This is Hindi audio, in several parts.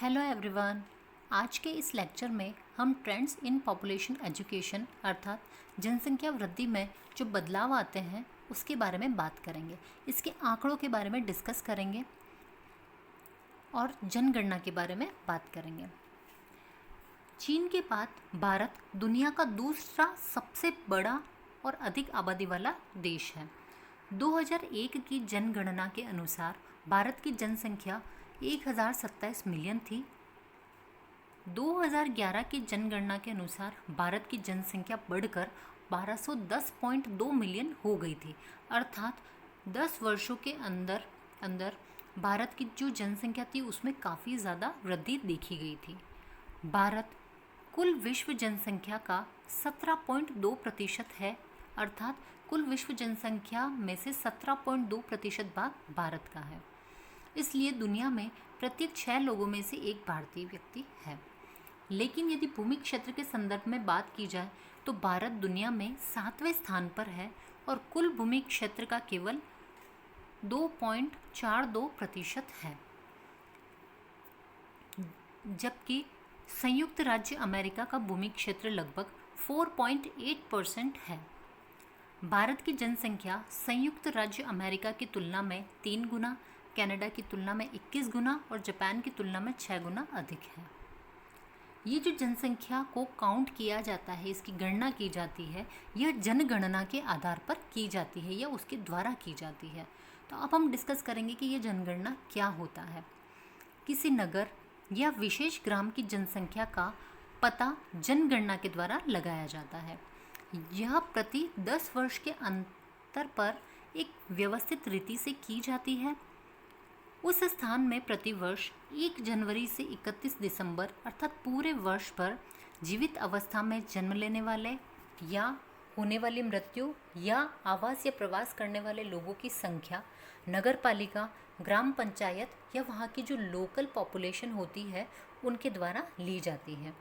Hello everyone. आज के इस लेक्चर में हम ट्रेंड्स इन पॉपुलेशन एजुकेशन अर्थात जनसंख्या वृद्धि में जो बदलाव आते हैं उसके बारे में बात करेंगे। इसके आंकड़ों के बारे में डिस्कस करेंगे और जनगणना के बारे में बात करेंगे। चीन के बाद भारत दुनिया का दूसरा सबसे बड़ा और अधिक आबादी वाला देश है। 2001 की जनगणना के अनुसार भारत की जनसंख्या 1027 मिलियन थी। 2011 की जनगणना के अनुसार भारत की जनसंख्या बढ़कर 1210.2 मिलियन हो गई थी। अर्थात 10 वर्षों के अंदर अंदर भारत की जो जनसंख्या थी उसमें काफ़ी ज़्यादा वृद्धि देखी गई थी। भारत कुल विश्व जनसंख्या का 17.2% है। अर्थात कुल विश्व जनसंख्या में से 17.2% भाग भारत का है। इसलिए दुनिया में प्रत्येक 6 लोगों में से एक भारतीय व्यक्ति है। लेकिन यदि भूमि क्षेत्र के संदर्भ में बात की जाए तो भारत दुनिया में 7वें स्थान पर है और कुल भूमि क्षेत्र का केवल 2.42% है। जबकि संयुक्त राज्य अमेरिका का भूमि क्षेत्र लगभग 4.8% है। भारत की जनसंख्या संयुक्त राज्य अमेरिका की तुलना में 3 गुना, कनाडा की तुलना में 21 गुना और जापान की तुलना में 6 गुना अधिक है। ये जो जनसंख्या को काउंट किया जाता है, इसकी गणना की जाती है, यह जनगणना के आधार पर की जाती है या उसके द्वारा की जाती है। तो अब हम डिस्कस करेंगे कि यह जनगणना क्या होता है। किसी नगर या विशेष ग्राम की जनसंख्या का पता जनगणना के द्वारा लगाया जाता है। यह प्रति 10 वर्ष के अंतर पर एक व्यवस्थित रीति से की जाती है। उस स्थान में प्रतिवर्ष 1 जनवरी से 31 दिसंबर अर्थात पूरे वर्ष भर जीवित अवस्था में जन्म लेने वाले या होने वाली मृत्यु या आवास या प्रवास करने वाले लोगों की संख्या नगर पालिका, ग्राम पंचायत या वहाँ की जो लोकल पॉपुलेशन होती है उनके द्वारा ली जाती है।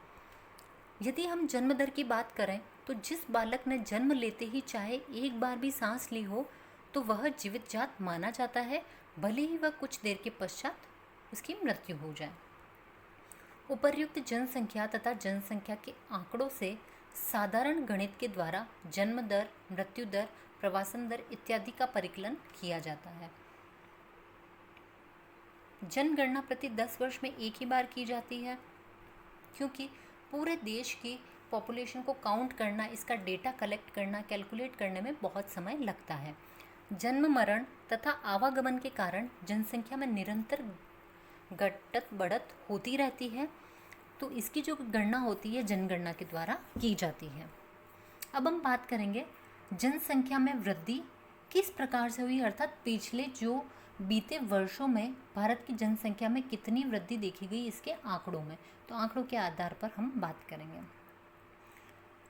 यदि हम जन्म दर की बात करें तो जिस बालक ने जन्म लेते ही चाहे एक बार भी सांस ली हो तो वह जीवित जात माना जाता है, भले ही वह कुछ देर के पश्चात उसकी मृत्यु हो जाए। उपर्युक्त जनसंख्या तथा जनसंख्या के आंकड़ों से साधारण गणित के द्वारा जन्म दर, मृत्यु दर, प्रवासन दर इत्यादि का परिकलन किया जाता है। जनगणना प्रति 10 वर्ष में एक ही बार की जाती है, क्योंकि पूरे देश की पॉपुलेशन को काउंट करना, इसका डेटा कलेक्ट करना, कैलकुलेट करने में बहुत समय लगता है। जन्म, मरण तथा आवागमन के कारण जनसंख्या में निरंतर घटत बढ़त होती रहती है, तो इसकी जो गणना होती है जनगणना के द्वारा की जाती है। अब हम बात करेंगे जनसंख्या में वृद्धि किस प्रकार से हुई, अर्थात पिछले जो बीते वर्षों में भारत की जनसंख्या में कितनी वृद्धि देखी गई इसके आंकड़ों में। तो आंकड़ों के आधार पर हम बात करेंगे।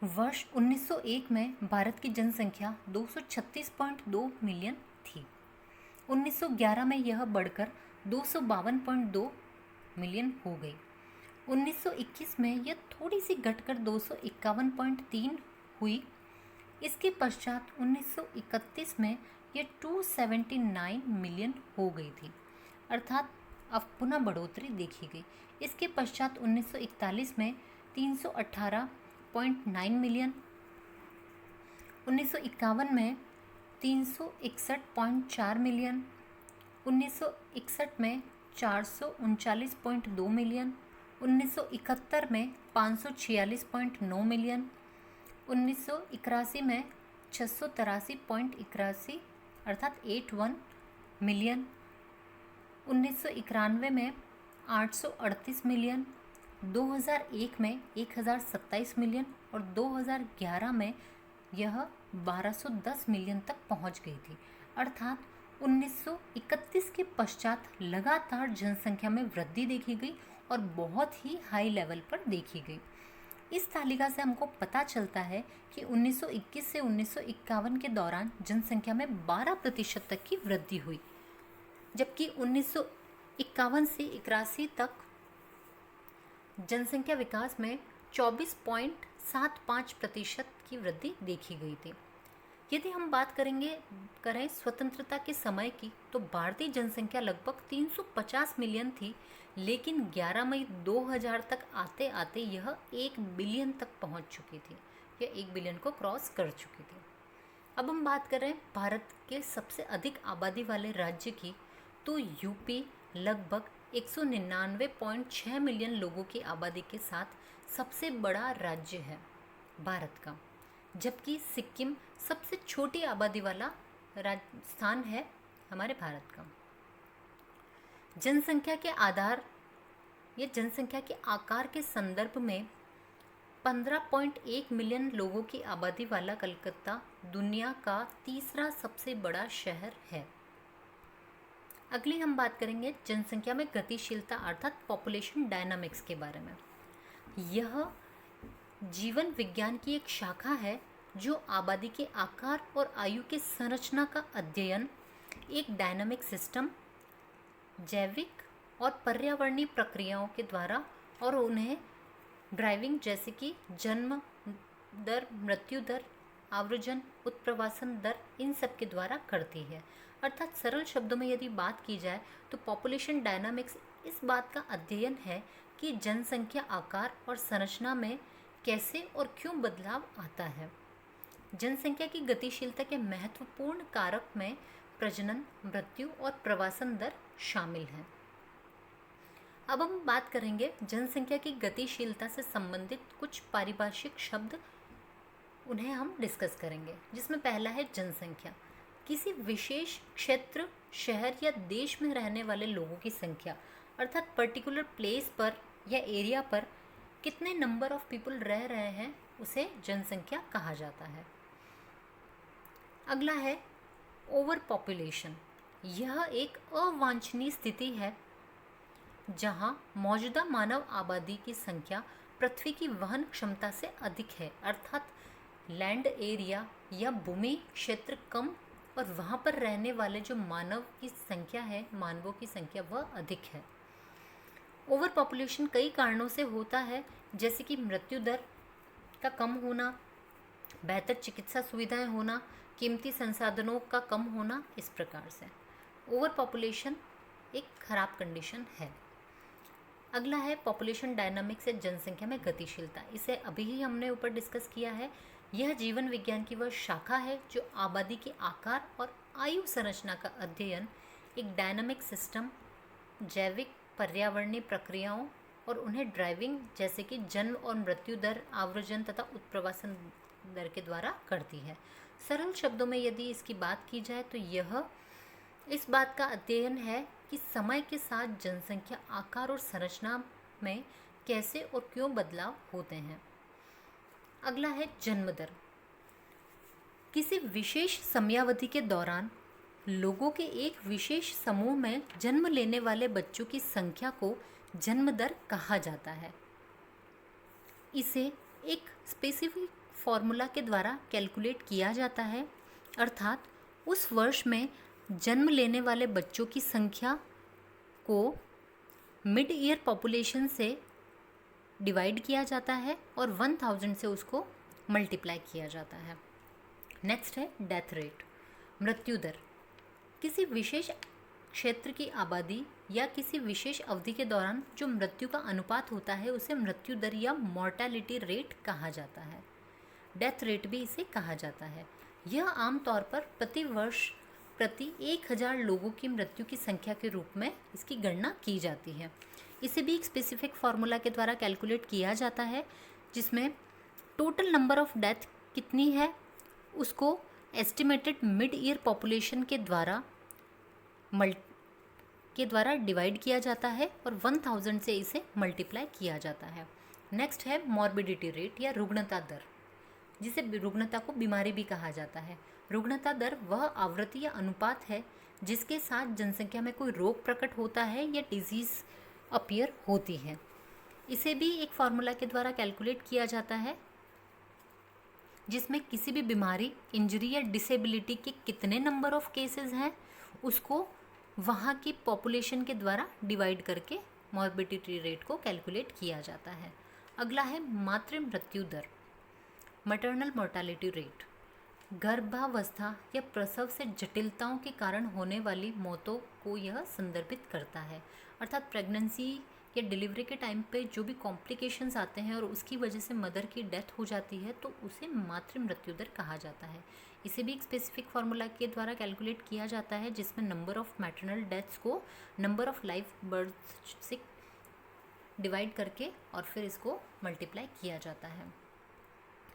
वर्ष 1901 में भारत की जनसंख्या 236.2 मिलियन थी। 1911 में यह बढ़कर 252.2 मिलियन हो गई। 1921 में यह थोड़ी सी घटकर 251.3 हुई। इसके पश्चात 1931 में यह 279 मिलियन हो गई थी, अर्थात अब पुनः बढ़ोतरी देखी गई। इसके पश्चात 1941 में 318.9 मिलियन, 1951 में 361.4 मिलियन, 1961 में 439.2 मिलियन, 1971 में 546.9 मिलियन, 1981 में 683.81 अर्थात 81 मिलियन, 1991 में 838 मिलियन, 2001 में 1027 मिलियन और 2011 में यह 1210 मिलियन तक पहुंच गई थी। अर्थात 1931 के पश्चात लगातार जनसंख्या में वृद्धि देखी गई और बहुत ही हाई लेवल पर देखी गई। इस तालिका से हमको पता चलता है कि 1921 से 1951 के दौरान जनसंख्या में 12% तक की वृद्धि हुई, जबकि 1951 से 81 तक जनसंख्या विकास में 24.75% की वृद्धि देखी गई थी। यदि हम बात करें स्वतंत्रता के समय की, तो भारतीय जनसंख्या लगभग 350 मिलियन थी, लेकिन 11 मई 2000 तक आते आते यह 1 बिलियन तक पहुंच चुकी थी। यह 1 बिलियन को क्रॉस कर चुकी थी। अब हम बात करें भारत के सबसे अधिक आबादी वाले राज्य की, तो यूपी लगभग 199.6 मिलियन लोगों की आबादी के साथ सबसे बड़ा राज्य है भारत का, जबकि सिक्किम सबसे छोटी आबादी वाला स्थान है हमारे भारत का। जनसंख्या के आकार के संदर्भ में 15.1 मिलियन लोगों की आबादी वाला कलकत्ता दुनिया का तीसरा सबसे बड़ा शहर है। अगली हम बात करेंगे जनसंख्या में गतिशीलता अर्थात पॉपुलेशन डायनामिक्स के बारे में। यह जीवन विज्ञान की एक शाखा है जो आबादी के आकार और आयु के संरचना का अध्ययन एक डायनामिक सिस्टम, जैविक और पर्यावरणीय प्रक्रियाओं के द्वारा और उन्हें ड्राइविंग जैसे कि जन्म दर, मृत्यु दर, आवर्जन, उत्प्रवासन दर, इन सब के द्वारा करती है। अर्थात सरल शब्दों में यदि बात की जाए तो पॉपुलेशन डायनामिक्स इस बात का अध्ययन है कि जनसंख्या आकार और संरचना में कैसे और क्यों बदलाव आता है। जनसंख्या की गतिशीलता के महत्वपूर्ण कारक में प्रजनन, मृत्यु और प्रवासन दर शामिल हैं। अब हम बात करेंगे जनसंख्या की गतिशीलता से संबंधित कुछ पारिभाषिक शब्द, उन्हें हम डिस्कस करेंगे, जिसमें पहला है जनसंख्या। किसी विशेष क्षेत्र, शहर या देश में रहने वाले लोगों की संख्या, अर्थात पर्टिकुलर प्लेस पर या एरिया पर कितने नंबर ऑफ पीपल रह रहे हैं, उसे जनसंख्या कहा जाता है। अगला है ओवर पॉपुलेशन। यह एक अवांछनीय स्थिति है जहां मौजूदा मानव आबादी की संख्या पृथ्वी की वहन क्षमता से अधिक है, अर्थात लैंड एरिया या भूमि क्षेत्र कम और वहां पर रहने वाले जो मानवों की संख्या वह अधिक है। ओवर पॉपुलेशन कई कारणों से होता है, जैसे कि मृत्यु दर का कम होना, बेहतर चिकित्सा सुविधाएं होना, कीमती संसाधनों का कम होना, इस प्रकार से ओवर पॉपुलेशन एक खराब कंडीशन है। अगला है पॉपुलेशन डायनामिक्स या जनसंख्या में गतिशीलता। इसे अभी ही हमने ऊपर डिस्कस किया है। यह जीवन विज्ञान की वह शाखा है जो आबादी के आकार और आयु संरचना का अध्ययन एक डायनामिक सिस्टम, जैविक, पर्यावरणीय प्रक्रियाओं और उन्हें ड्राइविंग जैसे कि जन्म और मृत्यु दर, आवर्जन तथा उत्प्रवासन दर के द्वारा करती है। सरल शब्दों में यदि इसकी बात की जाए तो यह इस बात का अध्ययन है कि समय के साथ जनसंख्या आकार और संरचना में कैसे और क्यों बदलाव होते हैं। अगला है जन्म दर। किसी विशेष समयावधि के दौरान लोगों के एक विशेष समूह में जन्म लेने वाले बच्चों की संख्या को जन्म दर कहा जाता है। इसे एक स्पेसिफिक फॉर्मूला के द्वारा कैलकुलेट किया जाता है, अर्थात उस वर्ष में जन्म लेने वाले बच्चों की संख्या को मिड ईयर पॉपुलेशन से डिवाइड किया जाता है और 1000 से उसको मल्टीप्लाई किया जाता है। नेक्स्ट है डेथ रेट, मृत्यु दर। किसी विशेष क्षेत्र की आबादी या किसी विशेष अवधि के दौरान जो मृत्यु का अनुपात होता है उसे मृत्यु दर या मॉर्टेलिटी रेट कहा जाता है। डेथ रेट भी इसे कहा जाता है। यह आमतौर पर प्रति वर्ष प्रति 1000 लोगों की मृत्यु की संख्या के रूप में इसकी गणना की जाती है। इसे भी एक स्पेसिफिक फार्मूला के द्वारा कैलकुलेट किया जाता है, जिसमें टोटल नंबर ऑफ डेथ कितनी है उसको एस्टिमेटेड मिड ईयर पॉपुलेशन के द्वारा डिवाइड किया जाता है और 1000 से इसे मल्टीप्लाई किया जाता है। नेक्स्ट है मॉर्बिडिटी रेट या रुग्णता दर, जिसे रुग्णता को बीमारी भी कहा जाता है। रुग्णता दर वह आवृत्ति या अनुपात है जिसके साथ जनसंख्या में कोई रोग प्रकट होता है या डिजीज अपीयर होती है। इसे भी एक फार्मूला के द्वारा कैलकुलेट किया जाता है, जिसमें किसी भी बीमारी, इंजरी या डिसेबिलिटी के कितने नंबर ऑफ केसेस हैं उसको वहाँ की पॉपुलेशन के द्वारा डिवाइड करके मॉर्बिडिटी रेट को कैलकुलेट किया जाता है। अगला है मातृ मृत्यु दर, मैटरनल मोर्टालिटी रेट। गर्भावस्था या प्रसव से जटिलताओं के कारण होने वाली मौतों को यह संदर्भित करता है। अर्थात प्रेगनेंसी या डिलीवरी के टाइम पे जो भी कॉम्प्लिकेशंस आते हैं और उसकी वजह से मदर की डेथ हो जाती है तो उसे मातृ मृत्यु दर कहा जाता है। इसे भी एक स्पेसिफिक फार्मूला के द्वारा कैलकुलेट किया जाता है जिसमें नंबर ऑफ मैटरनल डेथ्स को नंबर ऑफ लाइव बर्थ से डिवाइड करके और फिर इसको मल्टीप्लाई किया जाता है।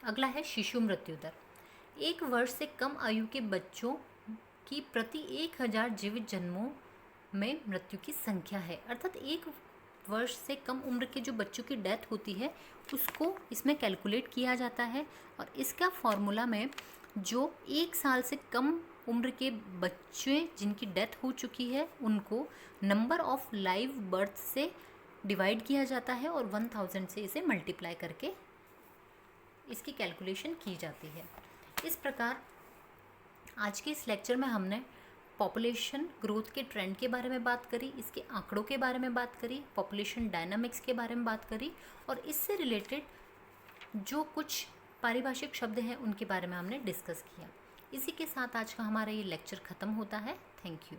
अगला है शिशु मृत्यु दर। 1 वर्ष से कम आयु के बच्चों की प्रति 1000 जीवित जन्मों में मृत्यु की संख्या है। अर्थात 1 वर्ष से कम उम्र के जो बच्चों की डेथ होती है उसको इसमें कैलकुलेट किया जाता है और इसका फॉर्मूला में जो 1 साल से कम उम्र के बच्चे जिनकी डेथ हो चुकी है उनको नंबर ऑफ लाइव बर्थ से डिवाइड किया जाता है और 1000 से इसे मल्टीप्लाई करके इसकी कैलकुलेशन की जाती है। इस प्रकार आज के इस लेक्चर में हमने पॉपुलेशन ग्रोथ के ट्रेंड के बारे में बात करी, इसके आंकड़ों के बारे में बात करी, पॉपुलेशन डायनामिक्स के बारे में बात करी और इससे रिलेटेड जो कुछ पारिभाषिक शब्द हैं उनके बारे में हमने डिस्कस किया। इसी के साथ आज का हमारा ये लेक्चर ख़त्म होता है। Thank you.